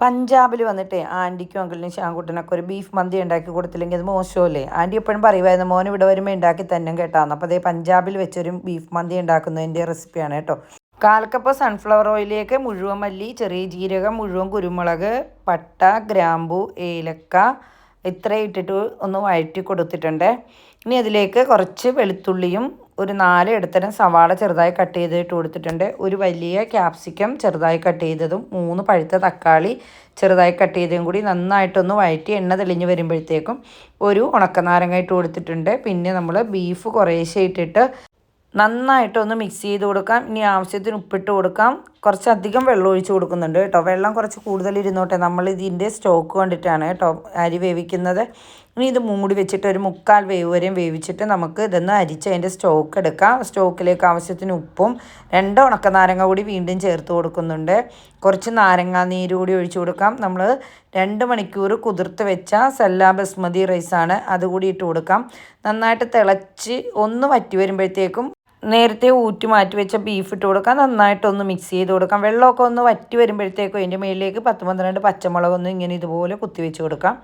പഞ്ചാബിൽ വന്നിട്ട് ആൻറ്റിക്കും അങ്കിളിനും ശ്യാൻകുട്ടനൊക്കെ ഒരു ബീഫ് മന്തി ഉണ്ടാക്കി കൊടുത്തില്ലെങ്കിൽ അത് മോശമല്ലേ? ആൻറ്റി എപ്പോഴും പറയുമായിരുന്നു മോൻ ഇവിടെ വരുമ്പോൾ ഉണ്ടാക്കി തന്നെ കേട്ടാന്ന്. അപ്പോൾ അതേ പഞ്ചാബിൽ വെച്ചൊരു ബീഫ് മന്തി ഉണ്ടാക്കുന്നതിൻ്റെ റെസിപ്പിയാണ് കേട്ടോ. കാൽക്കപ്പ് സൺഫ്ലവർ ഓയിലേക്ക് മുഴുവൻ മല്ലി, ചെറിയ ജീരകം, മുഴുവൻ കുരുമുളക്, പട്ട, ഗ്രാമ്പു, ഏലക്ക ഇത്രയും ഇട്ടിട്ട് ഒന്ന് വഴറ്റി കൊടുത്തിട്ടുണ്ട്. ഇനി അതിലേക്ക് കുറച്ച് വെളുത്തുള്ളിയും ഒരു 4 ഇടത്തരം സവാള ചെറുതായി കട്ട് ചെയ്തിട്ട് കൊടുത്തിട്ടുണ്ട്. ഒരു വലിയ ക്യാപ്സിക്കം ചെറുതായി കട്ട് ചെയ്തതും 3 പഴുത്ത തക്കാളി ചെറുതായി കട്ട് ചെയ്തതും കൂടി നന്നായിട്ടൊന്ന് വഴറ്റി എണ്ണ തെളിഞ്ഞ് വരുമ്പോഴത്തേക്കും ഒരു ഉണക്കനാരങ്ങ ഇട്ട് കൊടുത്തിട്ടുണ്ട്. പിന്നെ നമ്മൾ ബീഫ് കുറേശ്ശെ ഇട്ടിട്ട് നന്നായിട്ടൊന്ന് മിക്സ് ചെയ്ത് കൊടുക്കാം. ഇനി ആവശ്യത്തിന് ഉപ്പിട്ട് കൊടുക്കാം. കുറച്ചധികം വെള്ളം ഒഴിച്ച് കൊടുക്കുന്നുണ്ട് കേട്ടോ. വെള്ളം കുറച്ച് കൂടുതൽ ഇരുന്നോട്ടെ, നമ്മൾ ഇതിൻ്റെ സ്റ്റോക്ക് കണ്ടിട്ടാണ് കേട്ടോ അരി വേവിക്കുന്നത്. ഇനി ഇത് മൂടി വെച്ചിട്ട് ഒരു 3/4 വേവ് വരെയും വേവിച്ചിട്ട് നമുക്ക് ഇതൊന്ന് അരിച്ച് അതിൻ്റെ സ്റ്റോക്ക് എടുക്കാം. സ്റ്റോക്കിലേക്ക് ആവശ്യത്തിന് ഉപ്പും 2 ഉണക്കനാരങ്ങ കൂടി വീണ്ടും ചേർത്ത് കൊടുക്കുന്നുണ്ട്. കുറച്ച് നാരങ്ങാ നീര് കൂടി ഒഴിച്ച് കൊടുക്കാം. നമ്മൾ 2 മണിക്കൂർ കുതിർത്ത് വെച്ച സെല്ല ബസ്മതി റൈസാണ്, അതുകൂടി ഇട്ട് കൊടുക്കാം. നന്നായിട്ട് തിളച്ച് ഒന്ന് വറ്റി വരുമ്പോഴത്തേക്കും നേരത്തെ ഊറ്റി മാറ്റി വെച്ച ബീഫ് ഇട്ട് കൊടുക്കാം. നന്നായിട്ടൊന്ന് മിക്സ് ചെയ്ത് കൊടുക്കാം. വെള്ളമൊക്കെ ഒന്ന് വറ്റി വരുമ്പോഴത്തേക്കും അതിൻ്റെ മുകളിലേക്ക് 10-12 പച്ചമുളകൊന്ന് ഇങ്ങനെ ഇതുപോലെ കുത്തി വെച്ച് കൊടുക്കാം.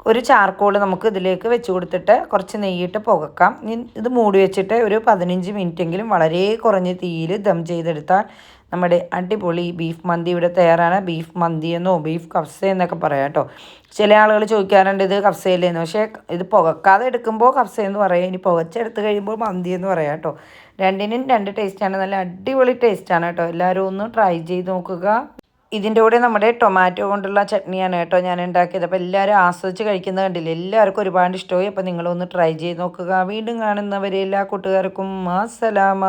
ഒരു ചാർക്കോൾ നമുക്ക് ഇതിലേക്ക് വെച്ച് കൊടുത്തിട്ട് കുറച്ച് നെയ്യിട്ട് പുകക്കാം. ഇത് മൂടി വെച്ചിട്ട് ഒരു 15 മിനിറ്റെങ്കിലും വളരെ കുറഞ്ഞ തീയിൽ ദം ചെയ്തെടുത്താൽ നമ്മുടെ അടിപൊളി ബീഫ് മന്തി ഇവിടെ തയ്യാറാണ്. ബീഫ് മന്തി എന്നോ ബീഫ് കഫ്സ എന്നൊക്കെ പറയാം കേട്ടോ. ചില ആളുകൾ ചോദിക്കാറുണ്ട് ഇത് കഫ്സയില്ലെന്ന്, പക്ഷേ ഇത് പുകക്കാതെ എടുക്കുമ്പോൾ കഫ്സ എന്ന് പറയാം, ഇനി പുകച്ചെടുത്ത് കഴിയുമ്പോൾ മന്തി എന്ന് പറയാം കേട്ടോ. രണ്ടിനും 2 ടേസ്റ്റാണ്, നല്ല അടിപൊളി ടേസ്റ്റാണ് കേട്ടോ. എല്ലാവരും ഒന്ന് ട്രൈ ചെയ്ത് നോക്കുക. ഇതിൻ്റെ കൂടെ നമ്മുടെ ടൊമാറ്റോ കൊണ്ടുള്ള ചട്നിയാണ് കേട്ടോ ഞാൻ ഉണ്ടാക്കിയത്. അപ്പോൾ എല്ലാവരും ആസ്വദിച്ച് കഴിക്കുന്നത് കണ്ടില്ലേ, എല്ലാവർക്കും ഒരുപാട് ഇഷ്ടമായി. അപ്പോൾ നിങ്ങളൊന്ന് ട്രൈ ചെയ്ത് നോക്കുക. വീണ്ടും കാണുന്നവരെ എല്ലാ കൂട്ടുകാർക്കും അസ്സലാമ.